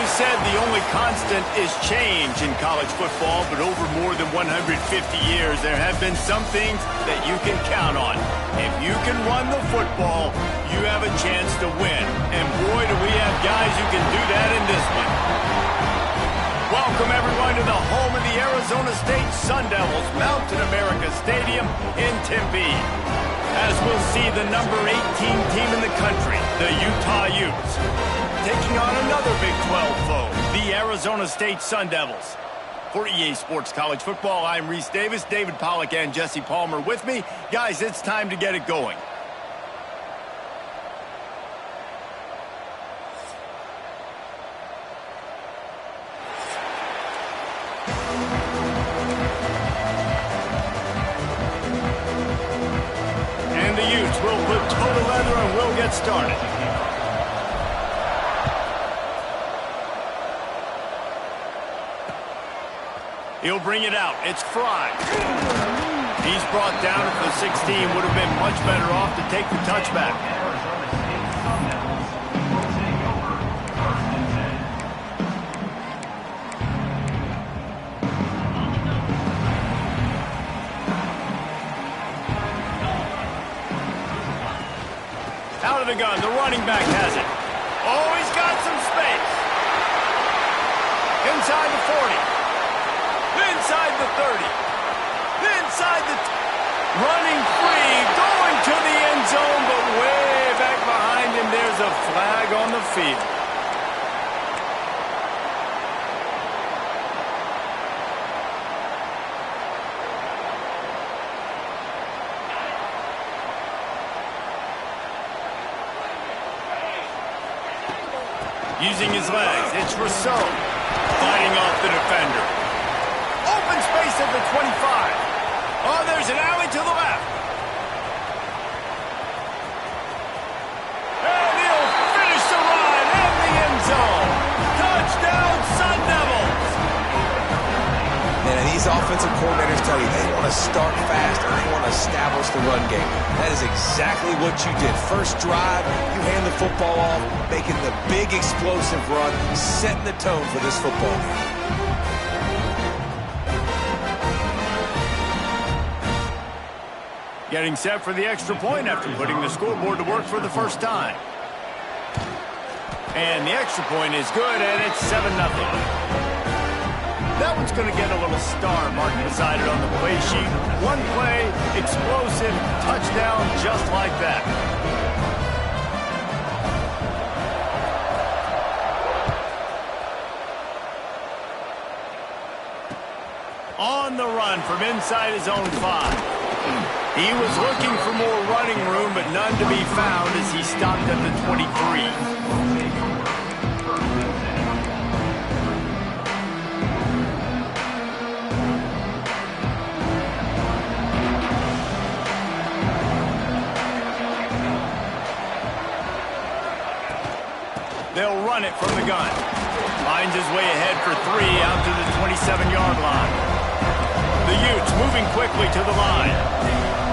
always said the only constant is change in college football, but over more than 150 years, there have been some things that you can count on. If you can run the football, you have a chance to win. And boy, do we have guys who can do that in this one. Welcome, everyone, to the home of the Arizona State Sun Devils, Mountain America Stadium in Tempe. As we'll see the number 18 team in the country, the Utah Utes, taking on another Big 12 foe, the Arizona State Sun Devils. For EA Sports College Football, I'm Reese Davis, David Pollack, and Jesse Palmer with me. Guys, it's time to get it going. And the Utes will put toe to leather and we'll get started. He'll bring it out. It's Fry. He's brought down at the 16. Would have been much better off to take the touchback. Out of the gun. The running back has it. Oh, he's got some space. Inside the 40. Inside the 30. Inside the... running free, going to the end zone, but way back behind him, there's a flag on the field. Using his legs, it's Rousseau fighting off the defender. Open space at the 25. Oh, there's an alley to the left. And he'll finish the run in the end zone. Touchdown, Sun Devils. Man, these offensive coordinators tell you they want to start fast and they want to establish the run game. That is exactly what you did. First drive, you hand the football off, making the big explosive run, setting the tone for this football game. Getting set for the extra point after putting the scoreboard to work for the first time. And the extra point is good, and it's 7-0. That one's going to get a little star marked beside it on the play sheet. One play, explosive, touchdown, just like that. On the run from inside his own 5. He was looking for more running room, but none to be found as he stopped at the 23. They'll run it from the gun. Finds his way ahead for 3 out to the 27-yard line. The Utes moving quickly to the line.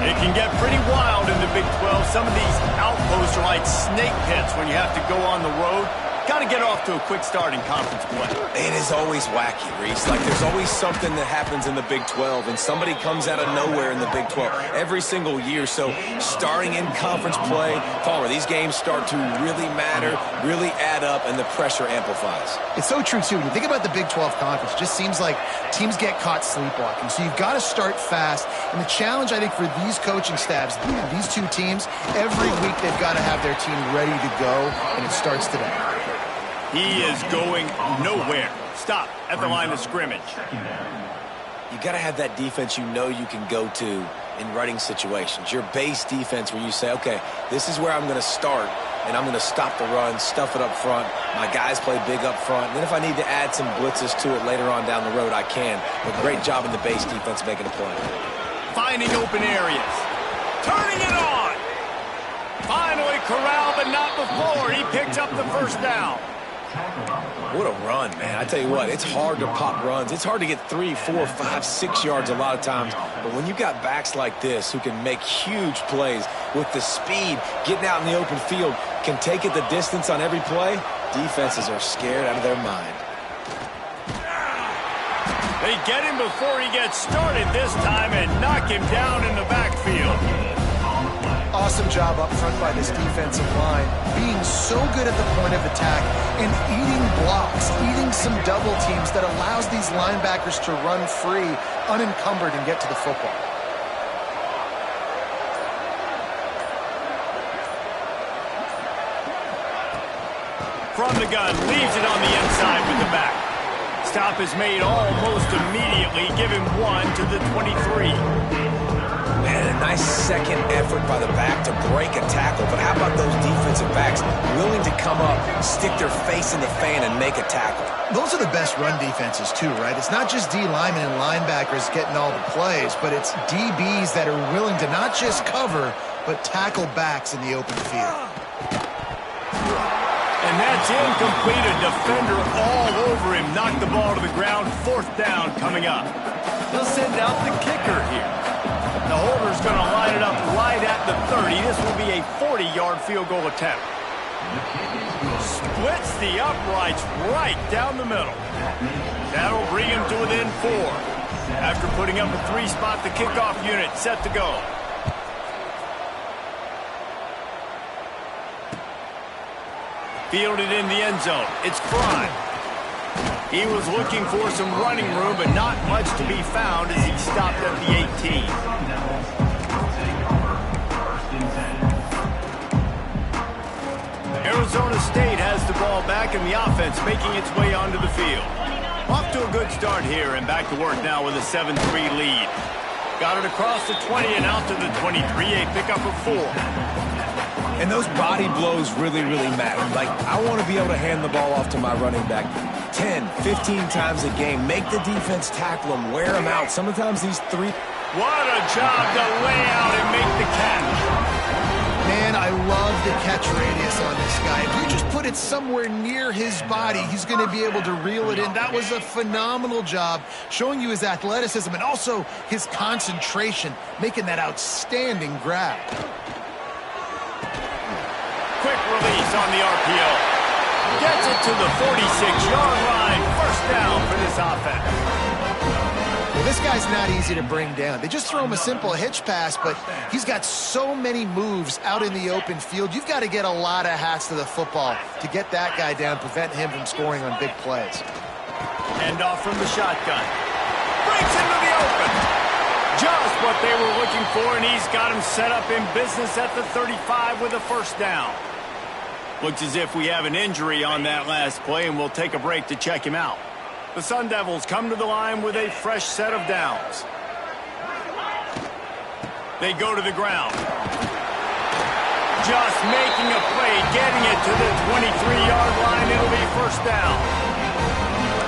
It can get pretty wild in the Big 12. Some of these outposts are like snake pits when you have to go on the road. Got to get off to a quick start in conference play. It is always wacky, Reese. Like, there's always something that happens in the Big 12, and somebody comes out of nowhere in the Big 12 every single year. So, starting in conference play, Palmer, these games start to really matter, really add up, and the pressure amplifies. It's so true, too. When you think about the Big 12 conference, it just seems like teams get caught sleepwalking. So, you've got to start fast. And the challenge, I think, for these coaching staffs, these two teams, every week they've got to have their team ready to go, and it starts today. He is going nowhere. Stop at the line of scrimmage. You got to have that defense you know you can go to in running situations. Your base defense where you say, okay, this is where I'm going to start, and I'm going to stop the run, stuff it up front. My guys play big up front. And then if I need to add some blitzes to it later on down the road, I can. But great job in the base defense making a play. Finding open areas. Turning it on. Finally corralled, but not before. He picked up the first down. What a run, man. I tell you what, it's hard to pop runs. It's hard to get 3, 4, 5, 6 yards a lot of times. But when you got backs like this who can make huge plays with the speed, getting out in the open field, can take it the distance on every play, Defenses are scared out of their mind. They get him before he gets started this time and knock him down in the backfield. Awesome job up front by this defensive line, being so good at the point of attack and eating blocks, eating some double teams that allows these linebackers to run free, unencumbered, and get to the football. From the gun, leaves it on the inside with the back. Stop is made almost immediately. Give him 1 to the 23. Man, a nice second effort by the back to break a tackle. But how about those defensive backs willing to come up, stick their face in the fan, and make a tackle? Those are the best run defenses too, right? It's not just D linemen and linebackers getting all the plays, but it's DBs that are willing to not just cover, but tackle backs in the open field. And that's incomplete. A defender all over him. Knocked the ball to the ground. 4th down coming up. They'll send out the kicker here. The holder's going to line it up right at the 30. This will be a 40-yard field goal attempt. Splits the uprights right down the middle. That'll bring him to within 4. After putting up a 3-spot, the kickoff unit set to go. Fielded in the end zone. It's Fry. He was looking for some running room, but not much to be found as he stopped at the 18. Arizona State has the ball back, and the offense making its way onto the field. Off to a good start here, and back to work now with a 7-3 lead. Got it across the 20 and out to the 23, a pickup of 4. And those body blows really, really matter. Like, I want to be able to hand the ball off to my running back 10, 15 times a game. Make the defense tackle him, wear him out. Sometimes these 3... What a job to lay out and make the catch. Man, I love the catch radius on this guy. If you just put it somewhere near his body, he's going to be able to reel it in. That was a phenomenal job, showing you his athleticism and also his concentration, making that outstanding grab. Quick release on the RPO. Gets it to the 46-yard line. 1st down for this offense. Well, this guy's not easy to bring down. They just throw him a simple hitch pass, but he's got so many moves out in the open field. You've got to get a lot of hats to the football to get that guy down, prevent him from scoring on big plays. Hand off from the shotgun. Breaks into the open. Just what they were looking for, and he's got him set up in business at the 35 with a 1st down. Looks as if we have an injury on that last play, and we'll take a break to check him out. The Sun Devils come to the line with a fresh set of downs. They go to the ground. Just making a play, getting it to the 23-yard line. It'll be 1st down.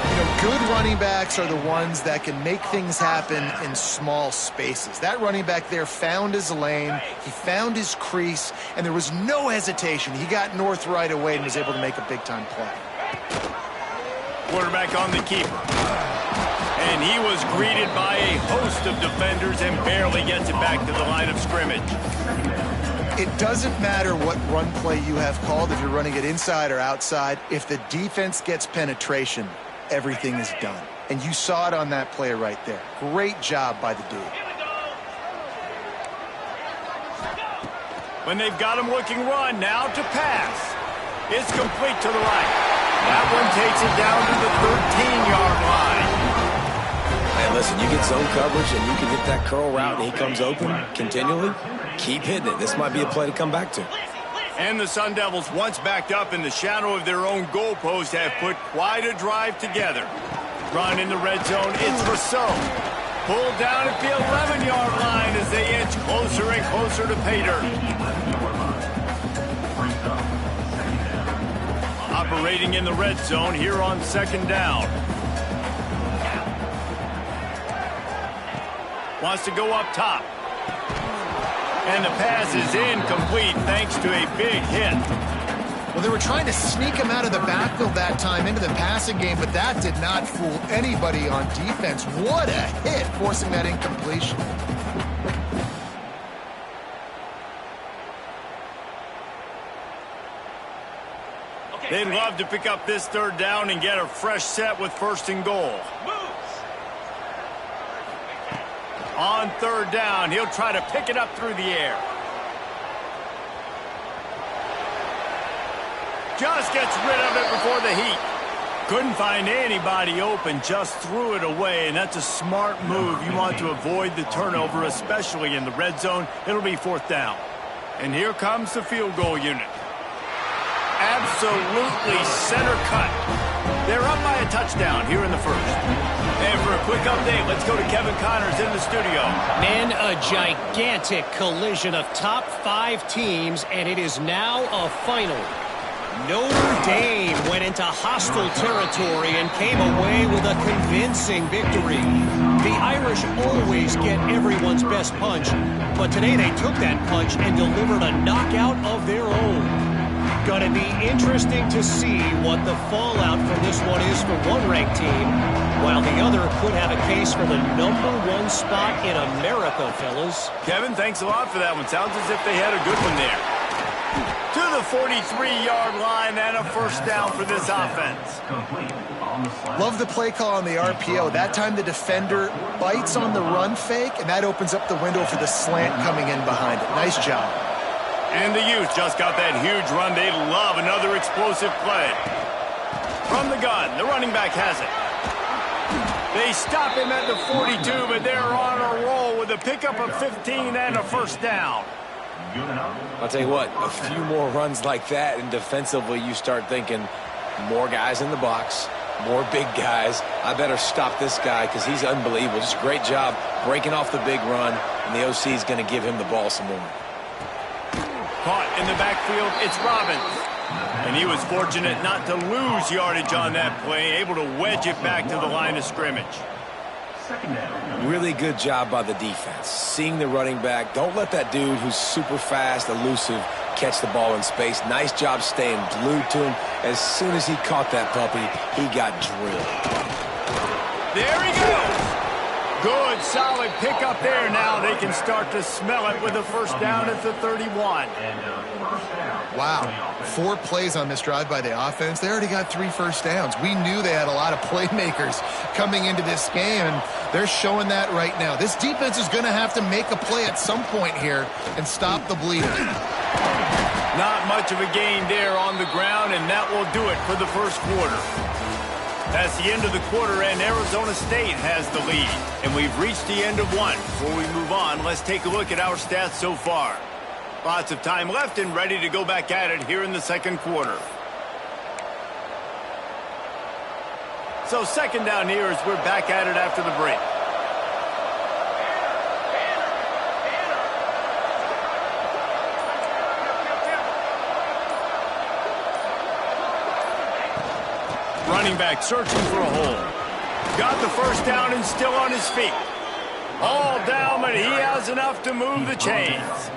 You know, good running backs are the ones that can make things happen in small spaces. That running back there found his lane, he found his crease, and there was no hesitation. He got north right away and was able to make a big-time play. Quarterback on the keeper. And he was greeted by a host of defenders and barely gets it back to the line of scrimmage. It doesn't matter what run play you have called, if you're running it inside or outside. If the defense gets penetration, everything is done. And you saw it on that play right there. Great job by the dude. When they've got him looking run, now to pass. It's complete to the right. That one takes it down to the 13-yard line. Man, listen, you get zone coverage and you can hit that curl route and he comes open continually. Keep hitting it. This might be a play to come back to. And the Sun Devils, once backed up in the shadow of their own goalpost, have put quite a drive together. Run in the red zone, it's Rousseau. Pulled down at the 11-yard line as they inch closer and closer to pay dirt. Operating in the red zone here on 2nd down. Wants to go up top. And the pass is incomplete thanks to a big hit. Well, they were trying to sneak him out of the backfield that time into the passing game, but that did not fool anybody on defense. What a hit, forcing that incompletion. They'd love to pick up this third down and get a fresh set with 1st and goal. On 3rd down, he'll try to pick it up through the air. Just gets rid of it before the heat. Couldn't find anybody open, just threw it away, and that's a smart move. You want to avoid the turnover, especially in the red zone. It'll be 4th down. And here comes the field goal unit. Absolutely center cut. They're up by a touchdown here in the 1st. And for a quick update, let's go to Kevin Connors in the studio. Man, a gigantic collision of top 5 teams, and it is now a final. Notre Dame went into hostile territory and came away with a convincing victory. The Irish always get everyone's best punch, but today they took that punch and delivered a knockout of their own. Gonna be interesting to see what the fallout from this one is for one ranked team, while the other could have a case for the #1 spot in America, fellas. Kevin, thanks a lot for that one. Sounds as if they had a good one there. To the 43-yard line and a 1st down for this offense. Love the play call on the RPO. That time the defender bites on the run fake, and that opens up the window for the slant coming in behind it. Nice job. And the Utes just got that huge run. They love another explosive play. From the gun, the running back has it. They stop him at the 42, but they're on a roll with a pickup of 15 and a 1st down. I'll tell you what, a few more runs like that, and defensively you start thinking more guys in the box, more big guys. I better stop this guy because he's unbelievable. Just a great job breaking off the big run, and the OC is going to give him the ball some more. Caught in the backfield, it's Robbins. And he was fortunate not to lose yardage on that play, able to wedge it back to the line of scrimmage. Really good job by the defense. Seeing the running back. Don't let that dude who's super fast, elusive, catch the ball in space. Nice job staying glued to him. As soon as he caught that puppy, he got drilled. There he goes. Good, solid pickup there. Now they can start to smell it with a 1st down at the 31. Wow. 4 plays on this drive by the offense. They already got 3 1st downs. We knew they had a lot of playmakers coming into this game, and they're showing that right now. This defense is going to have to make a play at some point here and stop the bleeding. Not much of a gain there on the ground, and that will do it for the 1st quarter. That's the end of the quarter, and Arizona State has the lead. And we've reached the end of one. Before we move on, let's take a look at our stats so far. Lots of time left and ready to go back at it here in the 2nd quarter. So 2nd down here as we're back at it after the break. Running back searching for a hole. Got the 1st down and still on his feet. All down, but he has enough to move the chains.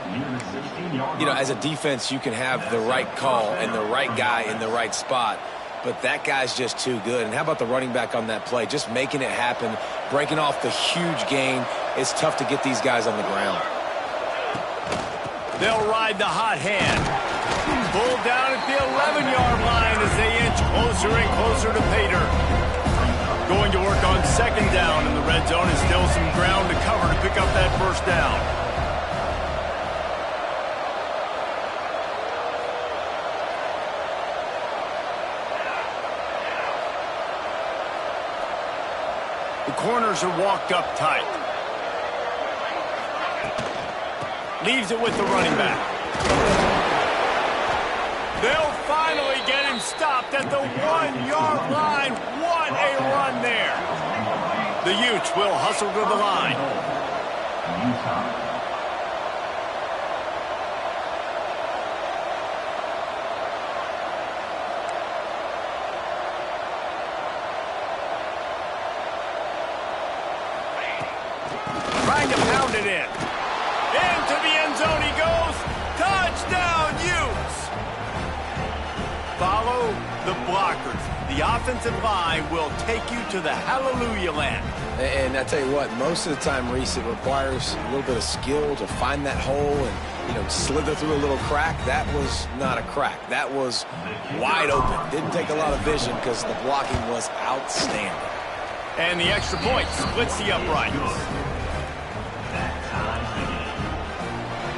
You know, as a defense, you can have the right call and the right guy in the right spot, but that guy's just too good. And how about the running back on that play? Just making it happen, breaking off the huge gain. It's tough to get these guys on the ground. They'll ride the hot hand. Pulled down at the 11-yard line as they inch closer and closer to pay dirt. Going to work on 2nd down in the red zone, and still some ground to cover to pick up that 1st down. The corners are walked up tight. Leaves it with the running back. They'll finally get him stopped at the 1-yard line. What a run there. The Utes will hustle to the line. Trying to pound it in. Into the end zone he goes. Touchdown, Utes. Follow the blockers. The the offensive line will take you to the hallelujah land. And I tell you what, most of the time, Reese, it requires a little bit of skill to find that hole and, slither through a little crack. That was not a crack. That was wide open. Didn't take a lot of vision because the blocking was outstanding. And the extra point splits the uprights.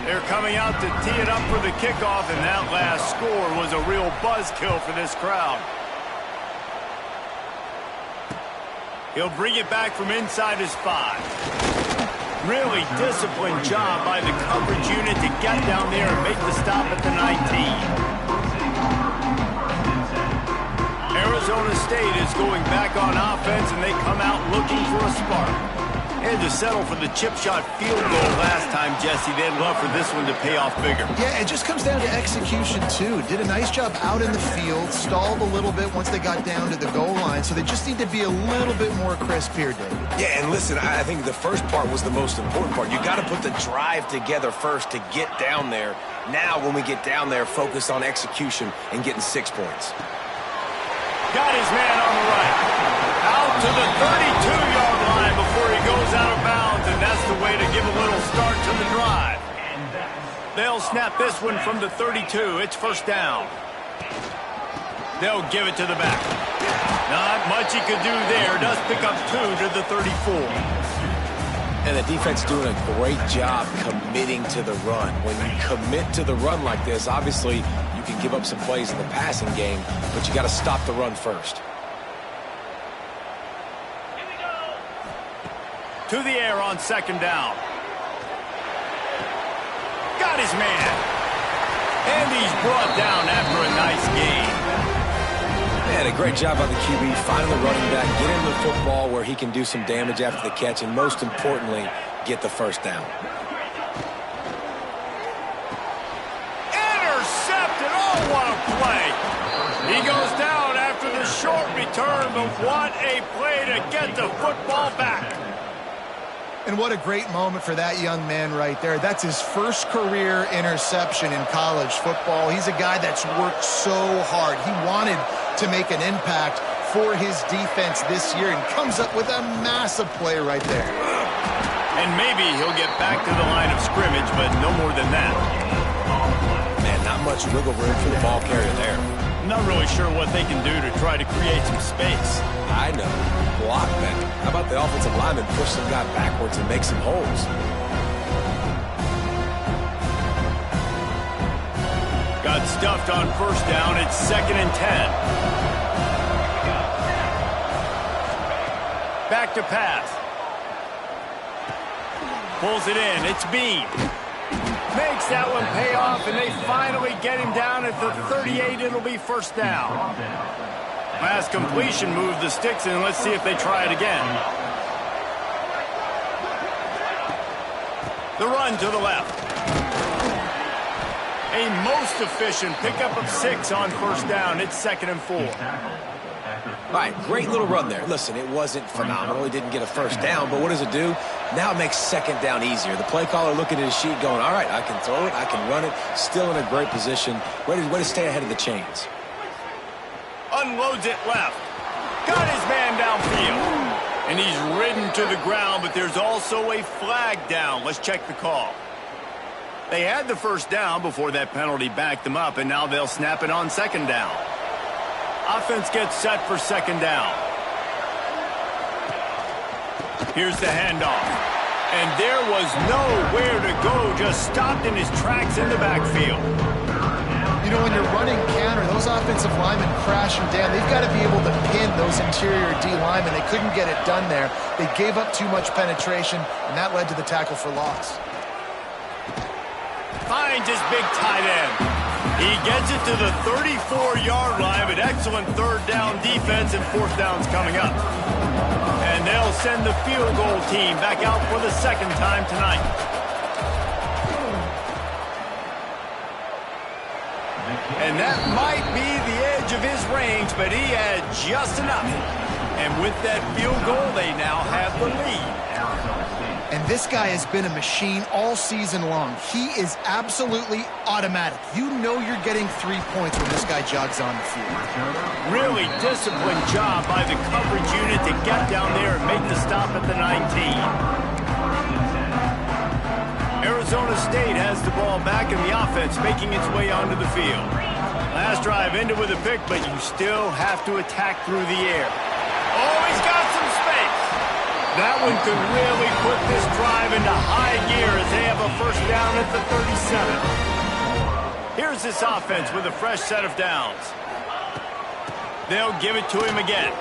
They're coming out to tee it up for the kickoff, and that last score was a real buzzkill for this crowd. He'll bring it back from inside his 5. Really disciplined job by the coverage unit to get down there and make the stop at the 19. Arizona State is going back on offense, and they come out looking for a spark. They had to settle for the chip shot field goal last time, Jesse. They'd love for this one to pay off bigger. Yeah, it just comes down to execution, too. Did a nice job out in the field, stalled a little bit once they got down to the goal line, so they just need to be a little bit more crisp here, Dave. Yeah, and listen, I think the first part was the most important part. You got to put the drive together first to get down there. Now, when we get down there, focus on execution and getting 6 points. Got his man on the right. Out to the 32-yard line before he goes out of bounds, and that's the way to give a little start to the drive. They'll snap this one from the 32. It's first down. They'll give it to the back. Not much he could do there. Does pick up 2 to the 34. And the defense doing a great job committing to the run. When you commit to the run like this, obviously you can give up some plays in the passing game, but you got to stop the run first. To the air on second down. Got his man. And he's brought down after a nice gain. Man, a great job by the QB, finding the running back, get him the football where he can do some damage after the catch, and most importantly, get the first down. Intercepted. Oh, what a play. He goes down after the short return, but what a play to get the football back. And what a great moment for that young man right there. That's his first career interception in college football. He's a guy that's worked so hard. He wanted to make an impact for his defense this year and comes up with a massive play right there. And maybe he'll get back to the line of scrimmage, but no more than that. Man, not much wiggle room for the ball carrier there. Not really sure what they can do to try to create some space. I know. Block better. How about the offensive lineman push some guy backwards and make some holes? Got stuffed on first down. It's 2nd and 10. Back to pass. Pulls it in. It's Bean. Makes that one pay off, and they finally get him down at the 38. It'll be first down. Last completion moved the sticks in. Let's see if they try it again. The run to the left. A most efficient pickup of 6 on first down. It's 2nd and 4. All right, great little run there. Listen, it wasn't phenomenal. He didn't get a first down, but what does it do? Now it makes second down easier. The play caller looking at his sheet going, all right, I can throw it, I can run it, still in a great position. Way to stay ahead of the chains. Unloads it left. Got his man downfield. And he's ridden to the ground, but there's also a flag down. Let's check the call. They had the first down before that penalty backed them up, and now they'll snap it on second down. Offense gets set for second down. Here's the handoff. And there was nowhere to go, just stopped in his tracks in the backfield. You know, when you're running counter, those offensive linemen crashing down, they've got to be able to pin those interior D linemen. They couldn't get it done there. They gave up too much penetration, and that led to the tackle for loss. Finds his big tight end. He gets it to the 34-yard line, but excellent third down defense, and fourth down's coming up. And they'll send the field goal team back out for the second time tonight. And that might be the edge of his range, but he had just enough. And with that field goal, they now have the lead. And this guy has been a machine all season long. He is absolutely automatic. You know you're getting 3 points when this guy jogs on the field. Really disciplined job by the coverage unit to get down there and make the stop at the 19. Arizona State has the ball back in the offense, making its way onto the field. Last drive ended with a pick, but you still have to attack through the air. Oh, he's got some space. That one could really put this drive into high gear as they have a first down at the 37. Here's this offense with a fresh set of downs. They'll give it to him again.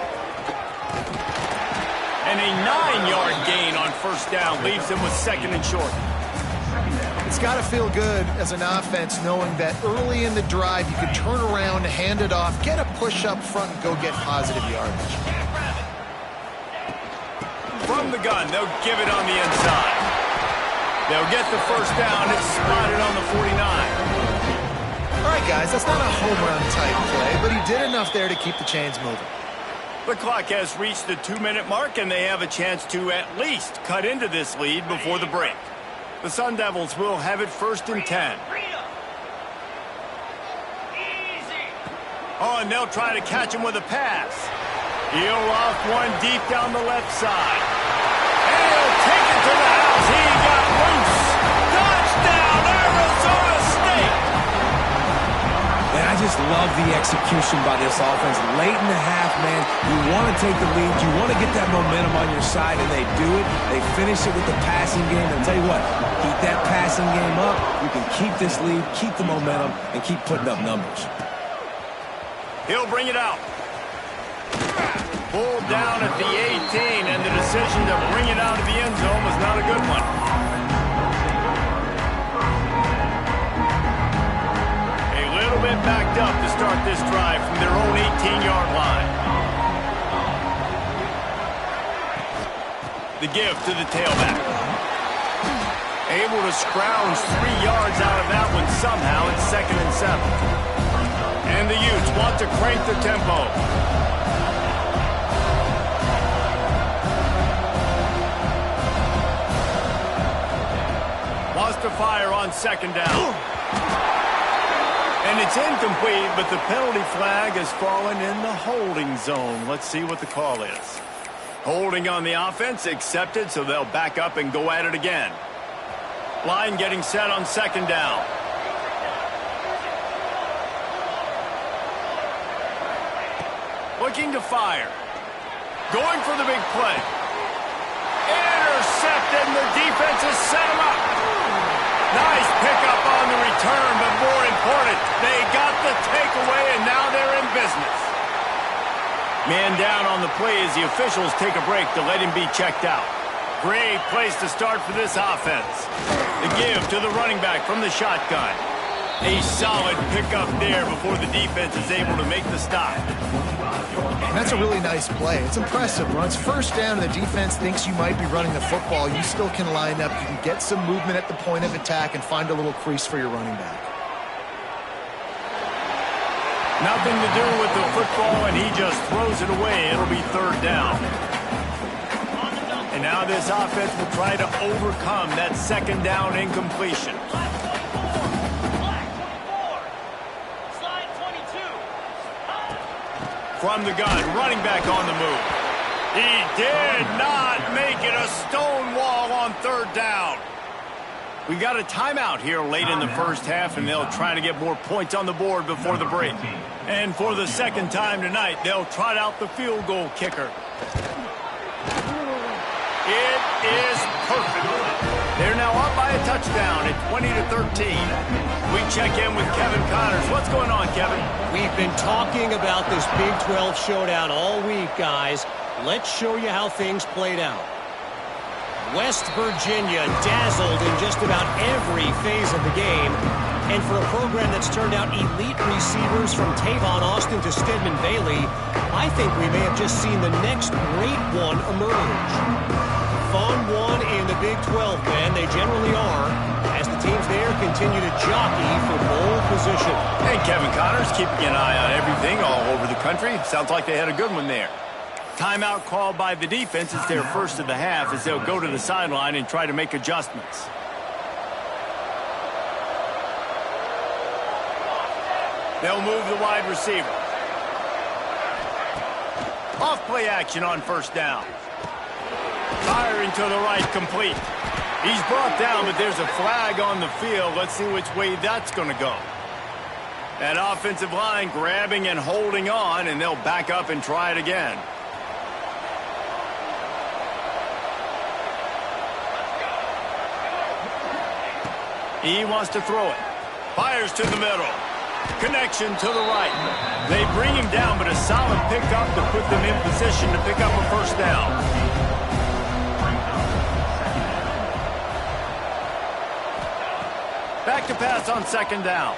And a 9-yard gain on first down leaves him with second and short. It's got to feel good as an offense knowing that early in the drive you can turn around, hand it off, get a push up front, and go get positive yardage. From the gun, they'll give it on the inside. They'll get the first down. It's spotted on the 49. All right, guys, that's not a home run type play, but he did enough there to keep the chains moving. The clock has reached the 2-minute mark, and they have a chance to at least cut into this lead before the break. The Sun Devils will have it first and 10. Oh, and they'll try to catch him with a pass. He'll off one deep down the left side. And he'll take it to the house. He got loose. Touchdown, Arizona State! And I just love the execution by this offense. Late in the half, man, you want to take the lead. You want to get that momentum on your side, and they do it. They finish it with the passing game. And I'll tell you what, keep that passing game up. You can keep this lead, keep the momentum, and keep putting up numbers. He'll bring it out. Pulled down at the 18, and the decision to bring it out of the end zone was not a good one. A little bit backed up to start this drive from their own 18-yard line. The give to the tailback. Able to scrounge 3 yards out of that one somehow. It's 2nd and 7. And the Utes want to crank the tempo. Wants to fire on 2nd down. And it's incomplete, but the penalty flag has fallen in the holding zone. Let's see what the call is. Holding on the offense, accepted, so they'll back up and go at it again. Line getting set on 2nd down. Looking to fire. Going for the big play. Intercepted, and the defense has set him up. Nice pickup on the return, but more important, they got the takeaway, and now they're in business. Man down on the play as the officials take a break to let him be checked out. Great place to start for this offense. The give to the running back from the shotgun. A solid pickup there before the defense is able to make the stop. And that's a really nice play. It's impressive. When it's first down and the defense thinks you might be running the football, you still can line up. You can get some movement at the point of attack and find a little crease for your running back. Nothing to do with the football, and he just throws it away. It'll be 3rd down. And now this offense will try to overcome that 2nd down incompletion. From the gun, running back on the move. He did not make it a stone wall on 3rd down. We got a timeout here late in the first half, and they'll try to get more points on the board before the break. And for the 2nd time tonight, they'll trot out the field goal kicker. It is perfect. They're now up by a touchdown at 20-13. We check in with Kevin Connors. What's going on, Kevin? We've been talking about this Big 12 showdown all week, guys. Let's show you how things played out. West Virginia dazzled in just about every phase of the game. And for a program that's turned out elite receivers from Tavon Austin to Stedman Bailey, I think we may have just seen the next great one emerge. Fun one in the Big 12, man. They generally are, as the teams there continue to jockey for pole position. Hey, Kevin Connors, keeping an eye on everything all over the country. Sounds like they had a good one there. Timeout called by the defense. It's their first of the half as they'll go to the sideline and try to make adjustments. They'll move the wide receiver. Off play action on first down. Firing to the right, complete. He's brought down, but there's a flag on the field. Let's see which way that's going to go. That offensive line grabbing and holding on, and they'll back up and try it again. He wants to throw it. Fires to the middle. Connection to the right. They bring him down, but a solid pickup to put them in position to pick up a first down. Back to pass on second down.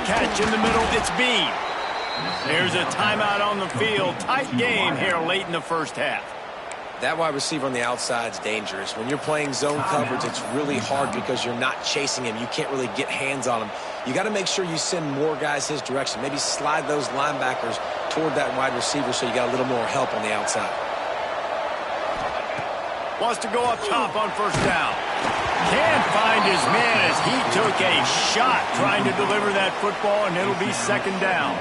Catch in the middle, it's Bean. There's a timeout on the field. Tight game here late in the first half. That wide receiver on the outside is dangerous. When you're playing zone coverage, it's really hard because you're not chasing him. You can't really get hands on him. You got to make sure you send more guys his direction. Maybe slide those linebackers toward that wide receiver so you got a little more help on the outside. Wants to go up top on first down. Can't find his man as he took a shot trying to deliver that football, and it'll be second down.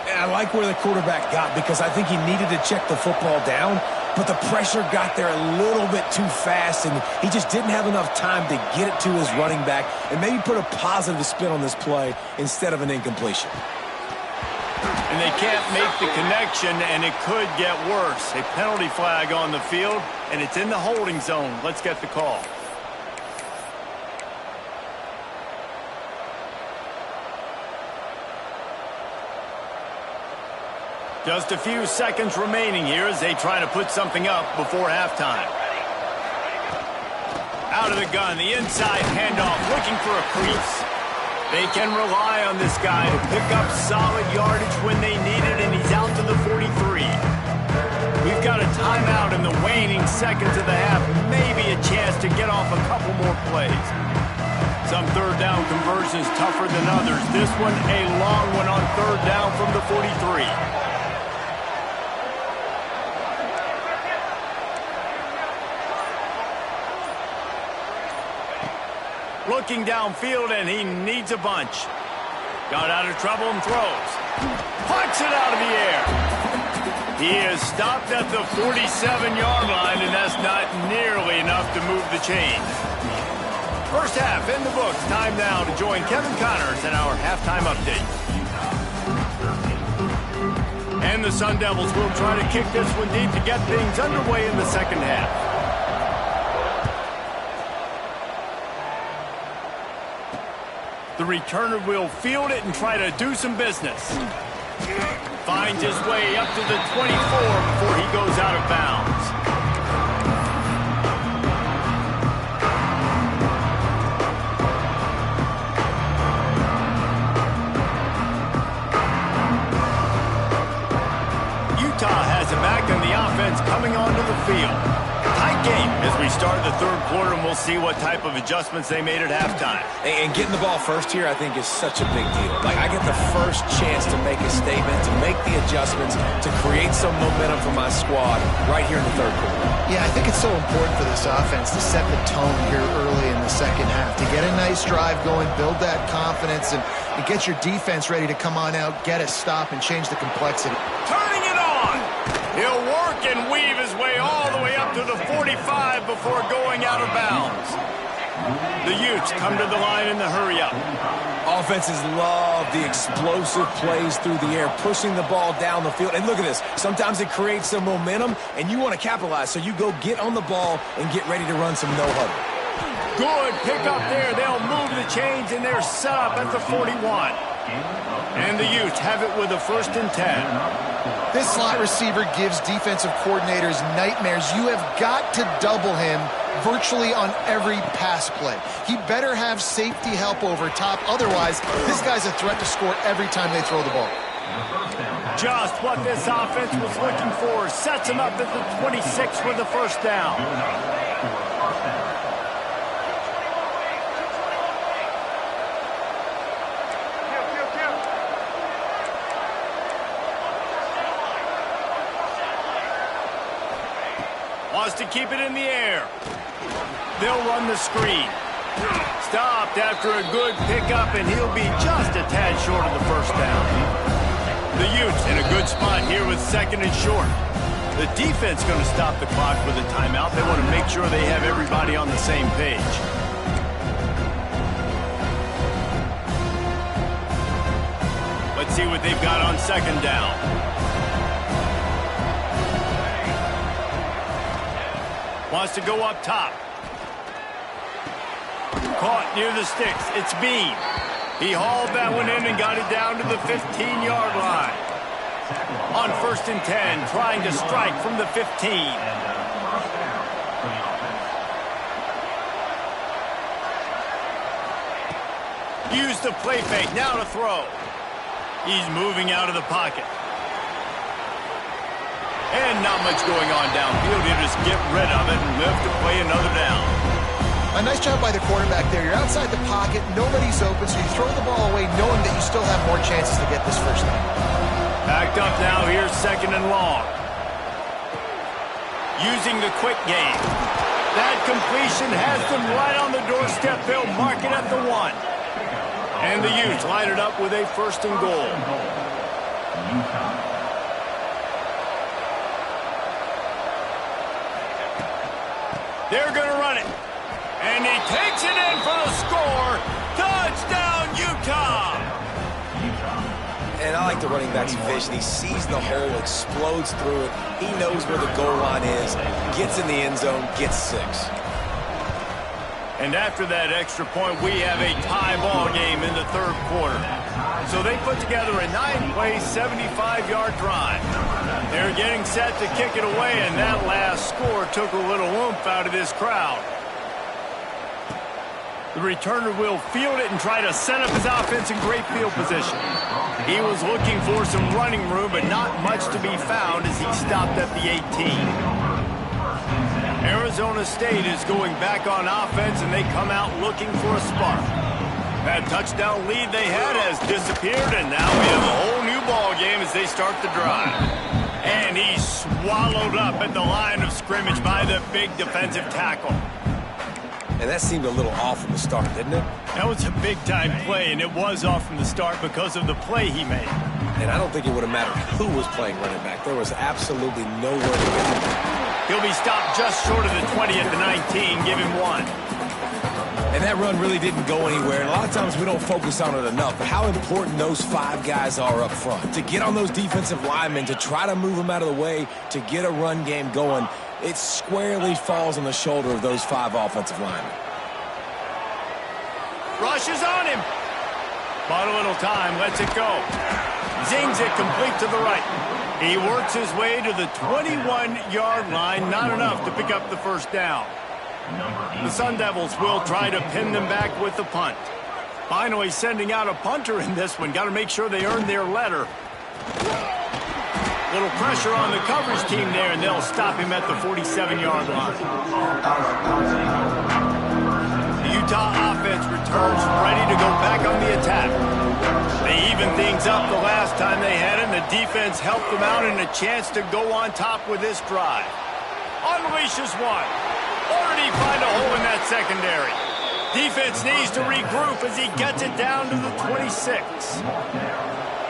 And I like where the quarterback got because I think he needed to check the football down, but the pressure got there a little bit too fast, and he just didn't have enough time to get it to his running back and maybe put a positive spin on this play instead of an incompletion. And they can't make the connection, and it could get worse. A penalty flag on the field, and it's in the holding zone. Let's get the call. Just a few seconds remaining here as they try to put something up before halftime. Out of the gun, the inside handoff, looking for a crease. They can rely on this guy to pick up solid yardage when they need it, and he's out to the 43. We've got a timeout in the waning seconds of the half, maybe a chance to get off a couple more plays. Some third down conversions tougher than others. This one, a long one on third down from the 43. Looking downfield, and he needs a bunch. Got out of trouble and throws. Punts it out of the air. He is stopped at the 47-yard line, and that's not nearly enough to move the chains. First half in the books. Time now to join Kevin Connors in our halftime update. And the Sun Devils will try to kick this one deep to get things underway in the second half. The returner will field it and try to do some business. Finds his way up to the 24 before he goes out of bounds. Utah has it back, and the offense coming onto the field. Tight game as we start the third quarter, and we'll see what type of adjustments they made at halftime. And getting the ball first here, I think, is such a big deal. Like, I get the first chance to make a statement, to make the adjustments, to create some momentum for my squad right here in the third quarter. Yeah, I think it's so important for this offense to set the tone here early in the second half, to get a nice drive going, build that confidence, and get your defense ready to come on out, get a stop, and change the complexity. Turning it on! He'll work and weave his way all the way up to the 45 before going out of bounds. The Utes come to the line in the hurry-up. Offenses love the explosive plays through the air, pushing the ball down the field. And look at this. Sometimes it creates some momentum, and you want to capitalize. So you go get on the ball and get ready to run some no-huddle. Good pickup there. They'll move the chains, and they're set up at the 41. And the Utes have it with a 1st and 10. This slot receiver gives defensive coordinators nightmares. You have got to double him virtually on every pass play. He better have safety help over top. Otherwise, this guy's a threat to score every time they throw the ball. Just what this offense was looking for. Sets him up at the 26 with the first down. Wants to keep it in the air. They'll run the screen. Stopped after a good pickup, and he'll be just a tad short of the first down. The Utes in a good spot here with 2nd and short. The defense going to stop the clock with a timeout. They want to make sure they have everybody on the same page. Let's see what they've got on 2nd down. Wants to go up top. Caught near the sticks. It's Bean. He hauled that one in and got it down to the 15-yard line. On 1st and 10, trying to strike from the 15. Use the play fake. Now to throw. He's moving out of the pocket. And not much going on downfield. He'll just get rid of it and live to play another down. A nice job by the quarterback there. You're outside the pocket. Nobody's open, so you throw the ball away knowing that you still have more chances to get this first down. Backed up now. Here's 2nd and long. Using the quick game. That completion has them right on the doorstep. They'll mark it at the 1. And the Utes line it up with a 1st and goal. They're going to run it. And he takes it in for the score. Touchdown, Utah! And I like the running back's vision. He sees the hole, explodes through it. He knows where the goal line is, gets in the end zone, gets 6. And after that extra point, we have a tie ball game in the 3rd quarter. So they put together a 9-play, 75-yard drive. They're getting set to kick it away, and that last score took a little oomph out of this crowd. The returner will field it and try to set up his offense in great field position. He was looking for some running room, but not much to be found as he stopped at the 18. Arizona State is going back on offense, and they come out looking for a spark. That touchdown lead they had has disappeared, and now we have a whole new ball game as they start the drive. And he's swallowed up at the line of scrimmage by the big defensive tackle. And that seemed a little off from the start, didn't it? That was a big-time play, and it was off from the start because of the play he made. And I don't think it would have mattered who was playing running back. There was absolutely nowhere to go. He'll be stopped just short of the 20 at the 19. Give him 1. And that run really didn't go anywhere. And a lot of times we don't focus on it enough. But how important those 5 guys are up front. To get on those defensive linemen, to try to move them out of the way, to get a run game going, it squarely falls on the shoulder of those 5 offensive linemen. Rushes on him. Bought a little time. Lets it go. Zings it complete to the right. He works his way to the 21-yard line. Not enough to pick up the first down. The Sun Devils will try to pin them back with the punt. Finally sending out a punter in this one. Got to make sure they earn their letter. Little pressure on the coverage team there, and they'll stop him at the 47-yard line. The Utah offense returns ready to go back on the attack. They evened things up the last time they had it, and the defense helped them out and a chance to go on top with this drive. Unleashes one. Or did he find a hole in that secondary? Defense needs to regroup as he gets it down to the 26.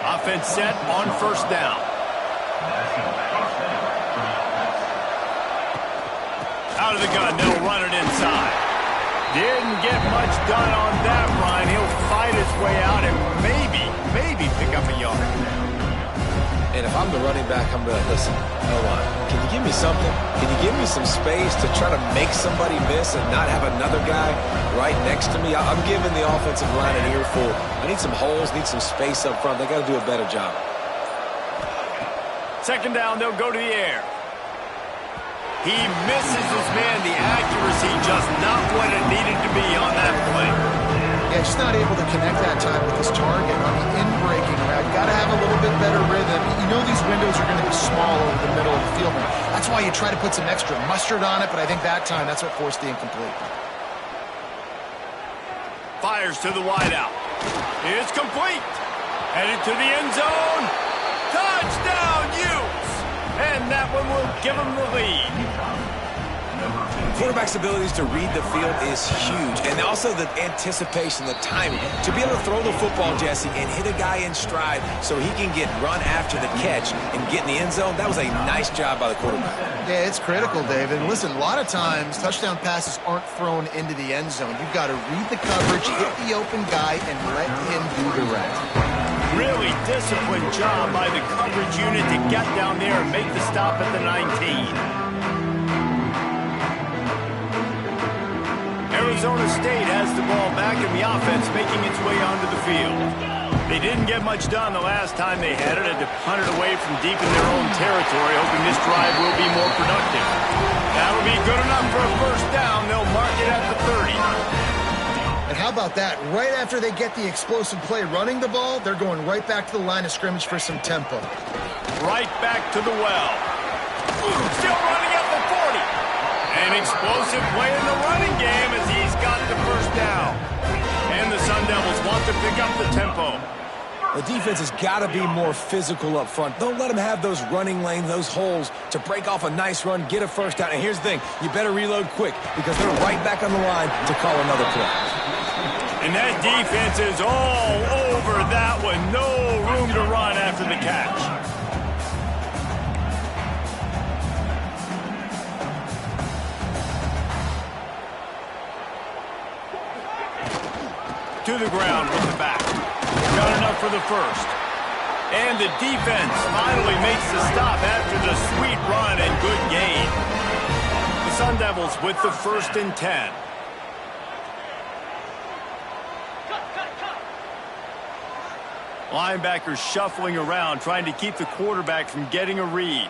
Offense set on first down. Out of the gun, they'll run it inside. Didn't get much done on that run. He'll fight his way out and maybe pick up a yard. And if I'm the running back, I'm going to listen. Hold on. Can you give me something? Can you give me some space to try to make somebody miss and not have another guy right next to me? I'm giving the offensive line an earful. I need some holes, need some space up front. They got to do a better job. Second down, they'll go to the air. He misses his man. The accuracy just not what it needed to be on that play. Yeah, just not able to connect that time with his target on the in-breaking route. Got to have a little bit better rhythm. You know these windows are going to be small over the middle of the field. That's why you try to put some extra mustard on it, but I think that time that's what forced the incomplete. Fires to the wideout. It's complete. Headed to the end zone. Touchdown, Utes! And that one will give them the lead. quarterback's abilities to read the field is huge. And also the anticipation, the timing. To be able to throw the football, Jesse, and hit a guy in stride so he can get run after the catch and get in the end zone, that was a nice job by the quarterback. Yeah, it's critical, David. And listen, a lot of times touchdown passes aren't thrown into the end zone. You've got to read the coverage, hit the open guy, and let him do the rest. Really disciplined job by the coverage unit to get down there and make the stop at the 19. Arizona State has the ball back in the offense making its way onto the field. They didn't get much done the last time they had it. Had to punt it away from deep in their own territory, hoping this drive will be more productive. That'll be good enough for a first down. They'll mark it at the 30. And how about that? Right after they get the explosive play running the ball, they're going right back to the line of scrimmage for some tempo. Right back to the well. Still running at the 40. An explosive play in the running game as he's got the first down. And the Sun Devils want to pick up the tempo. The defense has got to be more physical up front. Don't let them have those running lanes, those holes to break off a nice run, get a first down. And here's the thing, you better reload quick because they're right back on the line to call another play. And that defense is all over that one. No room to run after the catch. To the ground with the back. Got enough for the first. And the defense finally makes the stop after the sweet run and good gain. The Sun Devils with the 1st and 10. Linebackers shuffling around, trying to keep the quarterback from getting a read.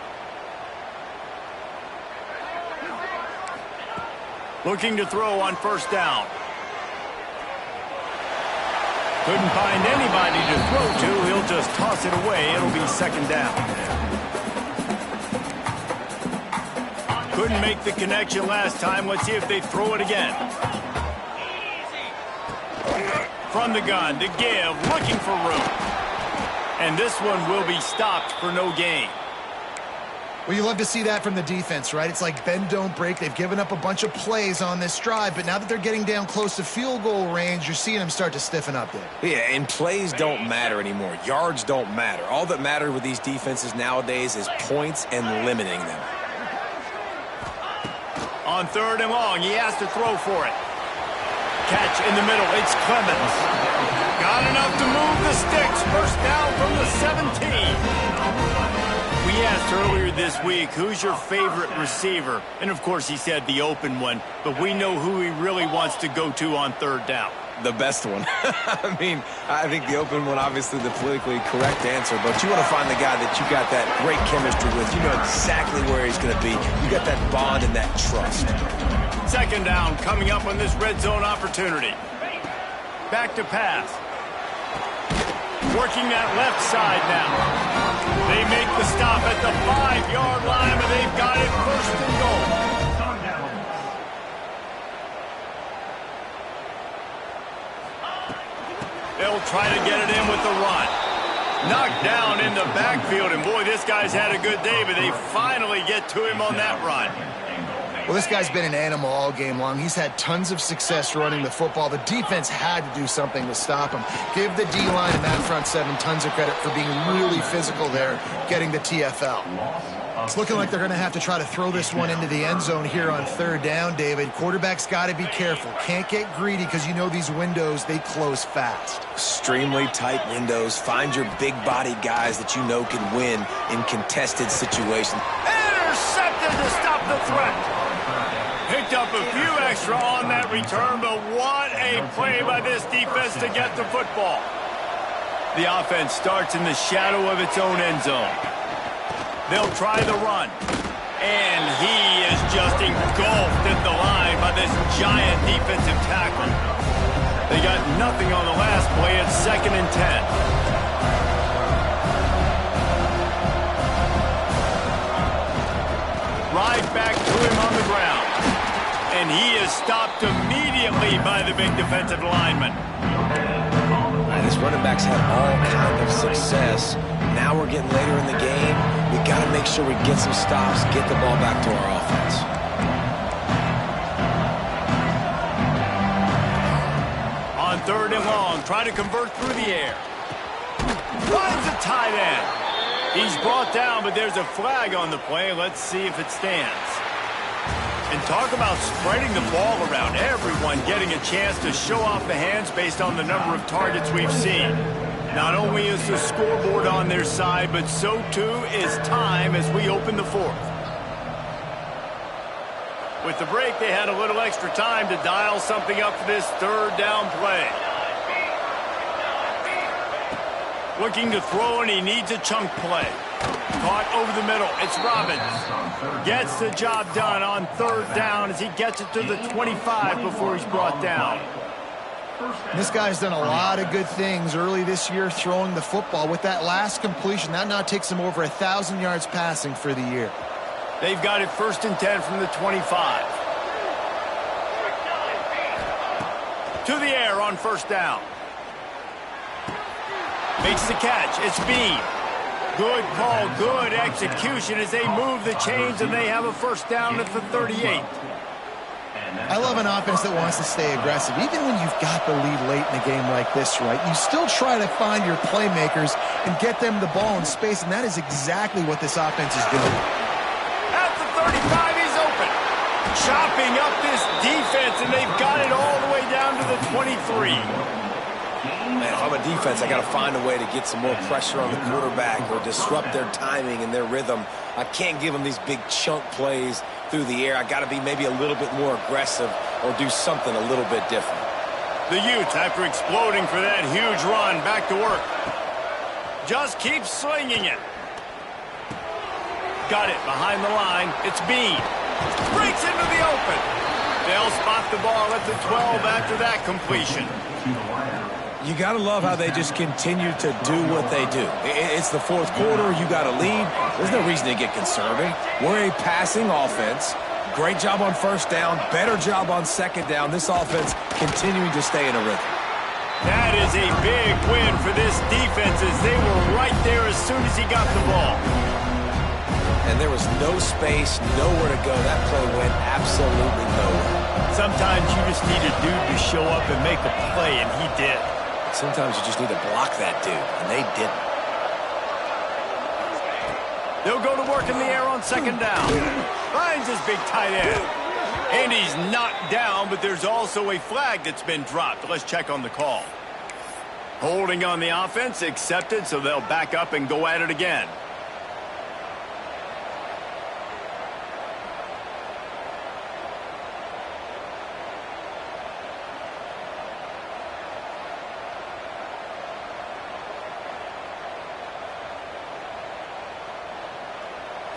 Looking to throw on first down. Couldn't find anybody to throw to. He'll just toss it away. It'll be second down. Couldn't make the connection last time. Let's see if they throw it again. From the gun to give, looking for room. And this one will be stopped for no gain. Well, you love to see that from the defense, right? It's like bend, don't break. They've given up a bunch of plays on this drive, but now that they're getting down close to field goal range, you're seeing them start to stiffen up there. Yeah, and plays don't matter anymore. Yards don't matter. All that matters with these defenses nowadays is points and limiting them. On 3rd and long, he has to throw for it. Catch in the middle, it's Clemens. Got enough to move the sticks. First down from the 17. We asked earlier this week, who's your favorite receiver? And, of course, he said the open one. But we know who he really wants to go to on 3rd down. The best one. I mean, I think the open one, obviously the politically correct answer. But you want to find the guy that you got that great chemistry with. You know exactly where he's going to be. You got that bond and that trust. Second down coming up on this red zone opportunity. Back to pass. Working that left side now. They make the stop at the 5-yard line, but they've got it 1st and goal. They'll try to get it in with the run. Knocked down in the backfield, and boy, this guy's had a good day, but they finally get to him on that run. Well, this guy's been an animal all game long. He's had tons of success running the football. The defense had to do something to stop him. Give the D-line and that front seven tons of credit for being really physical there, getting the TFL. It's looking like they're going to have to try to throw this one into the end zone here on 3rd down, David. Quarterback's got to be careful. Can't get greedy because you know these windows, they close fast. Extremely tight windows. Find your big body guys that you know can win in contested situations. Intercepted to stop the threat. Picked up a few extra on that return, but what a play by this defense to get the football. The offense starts in the shadow of its own end zone. They'll try the run. And he is just engulfed at the line by this giant defensive tackle. They got nothing on the last play. It's 2nd and 10. Right back to him on the ground. And he is stopped immediately by the big defensive lineman. These running backs have all kind of success. Now we're getting later in the game. We got to make sure we get some stops, get the ball back to our offense. 3rd and long. Try to convert through the air. Finds a tight end. He's brought down, but there's a flag on the play. Let's see if it stands. And talk about spreading the ball around. Everyone getting a chance to show off the hands based on the number of targets we've seen. Not only is the scoreboard on their side, but so too is time as we open the 4th. With the break, they had a little extra time to dial something up for this 3rd down play. Looking to throw, and he needs a chunk play. Caught over the middle. It's Robbins. Gets the job done on 3rd down as he gets it to the 25 before he's brought down. This guy's done a lot of good things early this year throwing the football. With that last completion, that now takes him over 1,000 yards passing for the year. They've got it 1st and 10 from the 25. To the air on 1st down. Makes the catch. It's Bean. Good call, good execution as they move the chains, and they have a 1st down at the 38. I love an offense that wants to stay aggressive. Even when you've got the lead late in a game like this, right, you still try to find your playmakers and get them the ball in space, and that is exactly what this offense is doing. At the 35, he's open. Chopping up this defense, and they've got it all the way down to the 23. Man, if I'm a defense, I got to find a way to get some more pressure on the quarterback or disrupt their timing and their rhythm. I can't give them these big chunk plays through the air. I got to be maybe a little bit more aggressive or do something a little bit different. The Utes, after exploding for that huge run, back to work. Just keeps slinging it. Got it behind the line. It's Bean. Breaks into the open. They'll spot the ball at the 12 after that completion. You got to love how they just continue to do what they do. It's the 4th quarter. You got a lead. There's no reason to get conservative. We're a passing offense. Great job on 1st down. Better job on 2nd down. This offense continuing to stay in a rhythm. That is a big win for this defense as they were right there as soon as he got the ball. And there was no space, nowhere to go. That play went absolutely nowhere. Sometimes you just need a dude to show up and make a play, and he did. Sometimes you just need to block that dude, and they didn't. They'll go to work in the air on 2nd down. Finds his big tight end. And he's knocked down, but there's also a flag that's been dropped. Let's check on the call. Holding on the offense, accepted, so they'll back up and go at it again.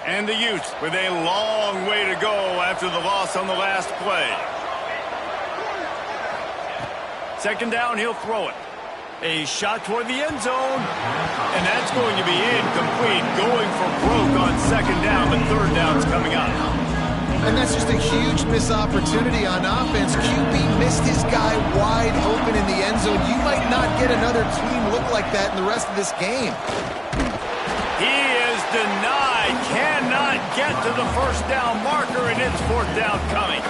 And the Utes with a long way to go after the loss on the last play. 2nd down, he'll throw it. A shot toward the end zone. And that's going to be incomplete. Going for broke on 2nd down, but 3rd down's coming up. And that's just a huge missed opportunity on offense. QB missed his guy wide open in the end zone. You might not get another clean look like that in the rest of this game. He is denied. Cannot get to the 1st down marker, and it's 4th down coming.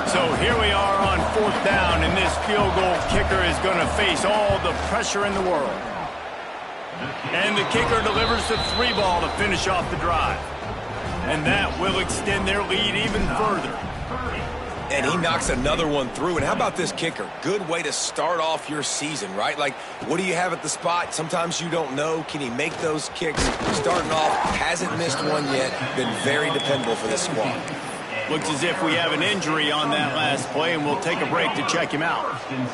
So here we are on 4th down, and this field goal kicker is going to face all the pressure in the world. And the kicker delivers the 3 ball to finish off the drive. And that will extend their lead even further. And he knocks another one through. And how about this kicker? Good way to start off your season, right? Like, what do you have at the spot? Sometimes you don't know. Can he make those kicks? Starting off, hasn't missed one yet. Been very dependable for this squad. Looks as if we have an injury on that last play, and we'll take a break to check him out.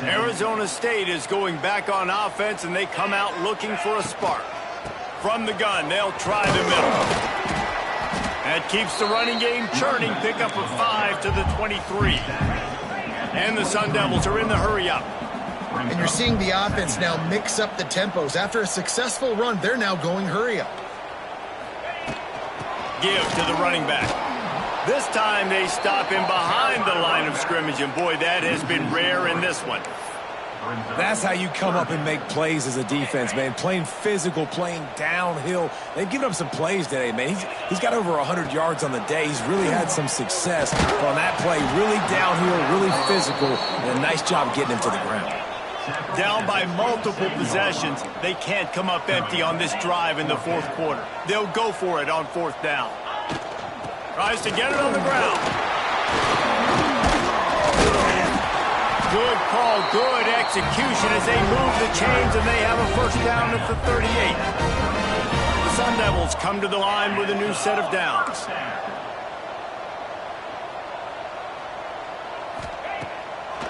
Arizona State is going back on offense, and they come out looking for a spark. From the gun, they'll try the middle. That keeps the running game churning. Pick up a 5 to the 23. And the Sun Devils are in the hurry-up. And you're seeing the offense now mix up the tempos. After a successful run, they're now going hurry-up. Give to the running back. This time they stop him behind the line of scrimmage, and boy, that has been rare in this one. That's how you come up and make plays as a defense, man. Playing physical, playing downhill. They've given up some plays today, man. He's got over 100 yards on the day. He's really had some success. But on that play, really downhill, really physical, and a nice job getting him to the ground. Down by multiple possessions, they can't come up empty on this drive in the fourth quarter. They'll go for it on fourth down. Tries to get it on the ground. Good call, good execution as they move the chains, and they have a first down at the 38. The Sun Devils come to the line with a new set of downs.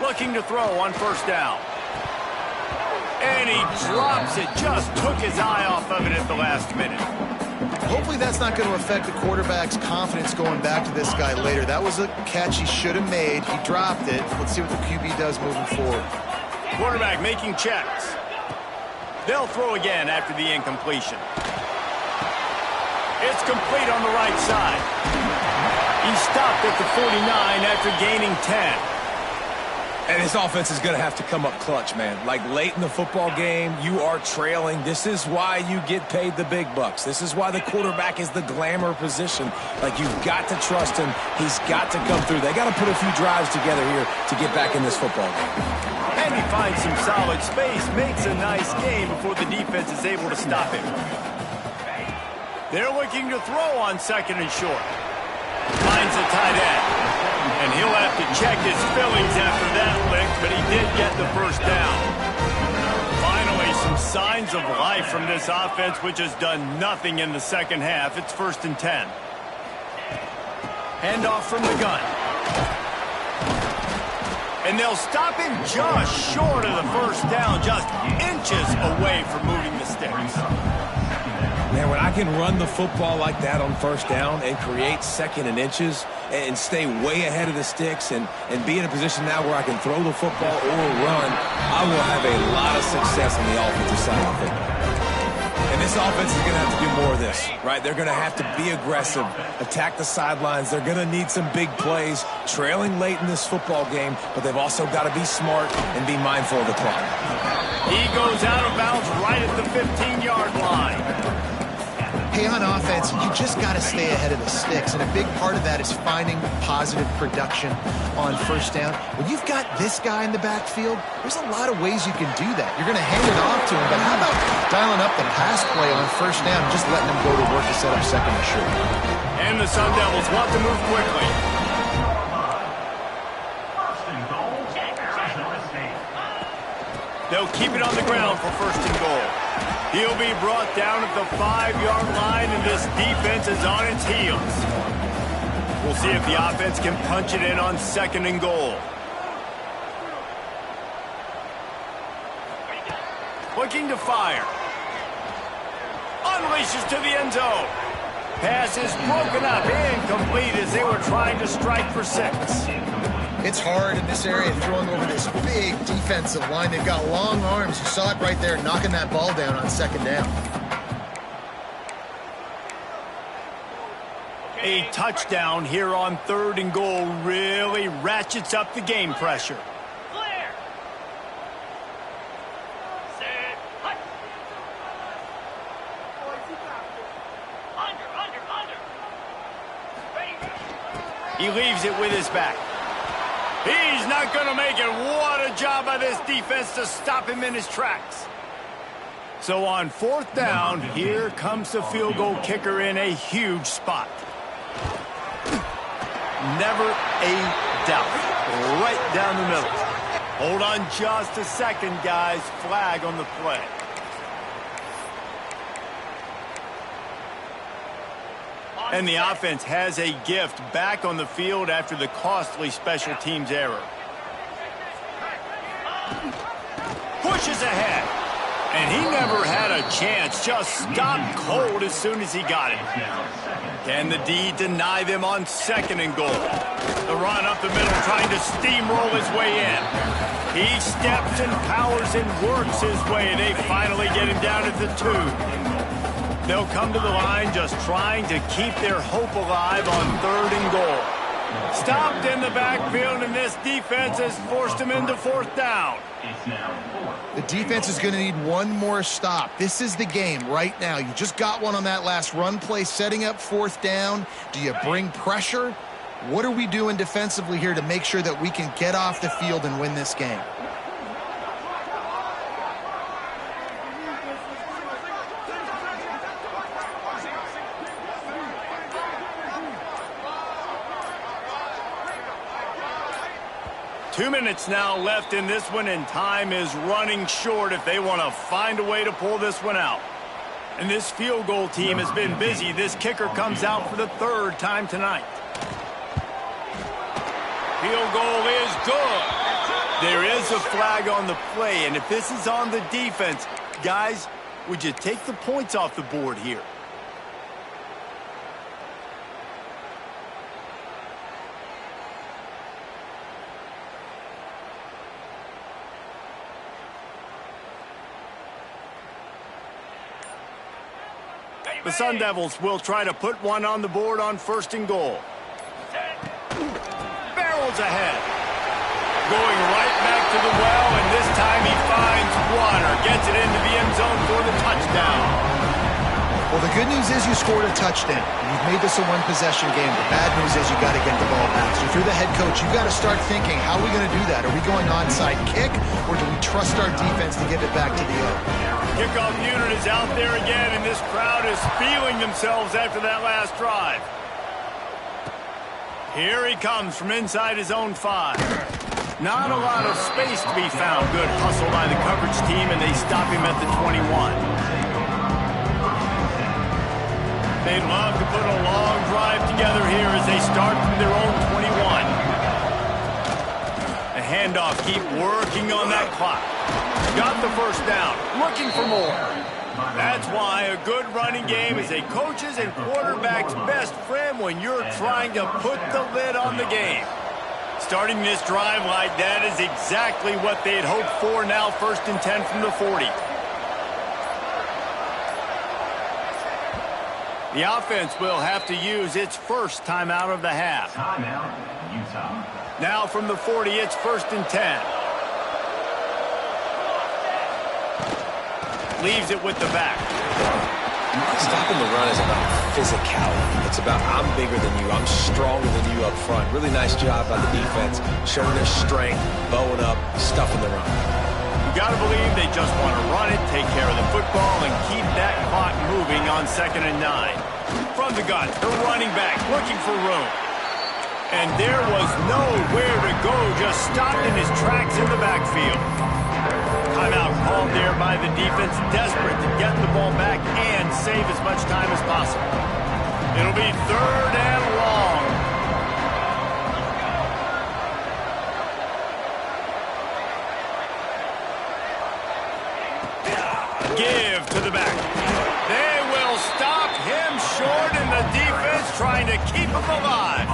Looking to throw on first down. And he drops it, just took his eye off of it at the last minute. Hopefully that's not going to affect the quarterback's confidence going back to this guy later. That was a catch he should have made. He dropped it. Let's see what the QB does moving forward. Quarterback making checks. They'll throw again after the incompletion. It's complete on the right side. He stopped at the 49 after gaining 10. And his offense is going to have to come up clutch, man. Like late in the football game, you are trailing. This is why you get paid the big bucks. This is why the quarterback is the glamour position. Like, you've got to trust him. He's got to come through. They got to put a few drives together here to get back in this football game. And he finds some solid space, makes a nice game before the defense is able to stop him. They're looking to throw on second and short. Finds a tight end. And he'll have to check his fillings after that lick, but he did get the first down. Finally, some signs of life from this offense, which has done nothing in the second half. It's 1st and 10. Handoff from the gun. And they'll stop him just short of the first down, just inches away from moving the sticks. Man, when I can run the football like that on first down and create second and inches and stay way ahead of the sticks and be in a position now where I can throw the football or run, I will have a lot of success on the offensive side of it. And this offense is going to have to do more of this, right? They're going to have to be aggressive, attack the sidelines. They're going to need some big plays, trailing late in this football game, but they've also got to be smart and be mindful of the clock. He goes out of bounds right at the 15-yard line. Hey, on offense, you just got to stay ahead of the sticks, and a big part of that is finding positive production on first down. When you've got this guy in the backfield, there's a lot of ways you can do that. You're going to hand it off to him, but how about dialing up the pass play on first down and just letting him go to work to set up second and short? And the Sun Devils want to move quickly. They'll keep it on the ground for 1st and goal. He'll be brought down at the 5-yard line, and this defense is on its heels. We'll see if the offense can punch it in on 2nd and goal. Looking to fire. Unleashes to the end zone. Pass is broken up, incomplete as they were trying to strike for 6. It's hard in this area throwing over this big defensive line. They've got long arms. You saw it right there, knocking that ball down on 2nd down. A touchdown here on 3rd and goal really ratchets up the game pressure. Clear. Set. Hut. Under. He leaves it with his back. He's not going to make it. What a job by this defense to stop him in his tracks. So on 4th down, here comes the field goal kicker in a huge spot. Never a doubt. Right down the middle. Hold on just a second, guys. Flag on the play. And the offense has a gift back on the field after the costly special teams error. Pushes ahead. And he never had a chance. Just stopped cold as soon as he got it. Can the D deny them on 2nd and goal? The run up the middle trying to steamroll his way in. He steps and powers and works his way. They finally get him down at the 2. They'll come to the line just trying to keep their hope alive on 3rd and goal. Stopped in the backfield, and this defense has forced him into fourth down. The defense is going to need one more stop. This is the game right now. You just got one on that last run play, setting up fourth down. Do you bring pressure? What are we doing defensively here to make sure that we can get off the field and win this game? Two minutes now left in this one, and time is running short if they want to find a way to pull this one out. And this field goal team has been busy. This kicker comes out for the third time tonight. Field goal is good. There is a flag on the play, and if this is on the defense, guys, would you take the points off the board here? The Sun Devils will try to put one on the board on first and goal. Barrels ahead. Going right back to the well, and this time he finds water. Gets it into the end zone for the touchdown. Well, the good news is you scored a touchdown. You've made this a one-possession game. The bad news is you got to get the ball back. So if you're the head coach, you've got to start thinking, how are we going to do that? Are we going onside kick, or do we trust our defense to give it back to the O? Kickoff unit is out there again, and this crowd is feeling themselves after that last drive. Here he comes from inside his own 5. Not a lot of space to be found. Good hustle by the coverage team, and they stop him at the 21. They'd love to put a long drive together here as they start from their own 21. The handoff, keep working on that clock. Got the first down, looking for more. That's why a good running game is a coach's and quarterback's best friend when you're trying to put the lid on the game. Starting this drive like that is exactly what they'd hoped for. Now first and 10 from the 40. The offense will have to use its first timeout of the half. Timeout, Utah. Now from the 40, it's first and 10. Leaves it with the back. Stopping the run is about physicality. It's about I'm bigger than you. I'm stronger than you up front. Really nice job by the defense, showing their strength, bowing up, stuffing the run. You got to believe they just want to run it, take care of the football, and keep that clock moving on 2nd and 9. From the gun, the running back looking for room. And there was nowhere to go, just stopped in his tracks in the backfield. Timeout called there by the defense, desperate to get the ball back and save as much time as possible. It'll be 3rd and long. Give to the back. They will stop him short, and the defense trying to keep him alive.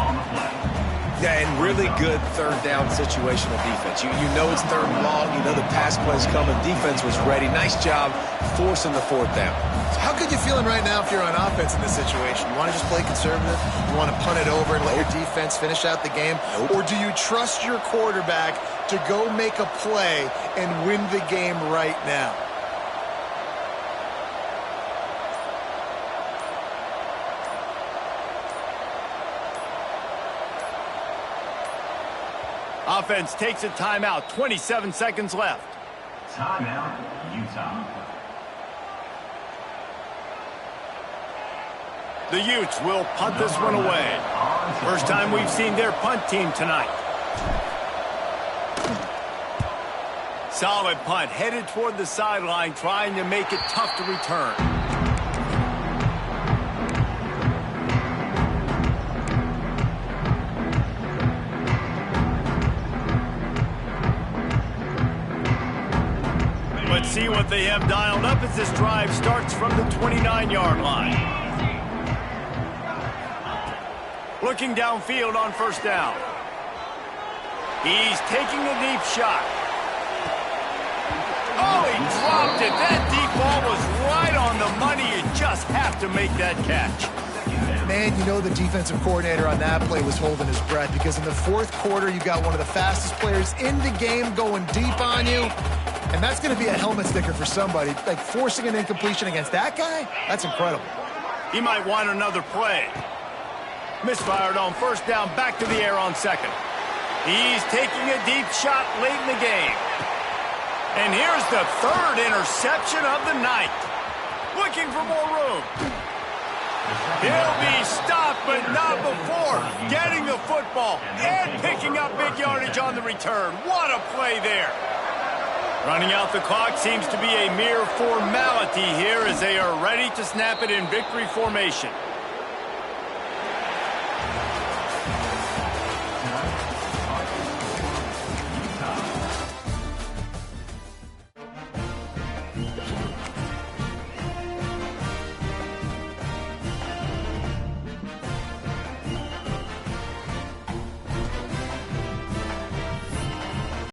Yeah, and really good 3rd down situational defense. You know it's 3rd and long. You know the pass play's coming. Defense was ready. Nice job forcing the 4th down. So how good you feeling right now if you're on offense in this situation? You want to just play conservative? You want to punt it over and let your defense finish out the game? Nope. Or do you trust your quarterback to go make a play and win the game right now? Offense takes a timeout. 27 seconds left. Timeout, Utah. The Utes will punt this one away. First time we've seen their punt team tonight. Solid punt, headed toward the sideline, trying to make it tough to return. Let's see what they have dialed up as this drive starts from the 29-yard line. Looking downfield on first down. He's taking a deep shot. Oh, he dropped it. That deep ball was right on the money. You just have to make that catch. man, you know the defensive coordinator on that play was holding his breath, because in the fourth quarter, you got one of the fastest players in the game going deep on you, and that's going to be a helmet sticker for somebody. Like, forcing an incompletion against that guy, that's incredible. He might want another play. Misfired on first down, back to the air on second. He's taking a deep shot late in the game. And here's the third interception of the night. Looking for more room. He'll be stopped, but not before getting the football and picking up big yardage on the return. What a play there. Running out the clock seems to be a mere formality here as they are ready to snap it in victory formation.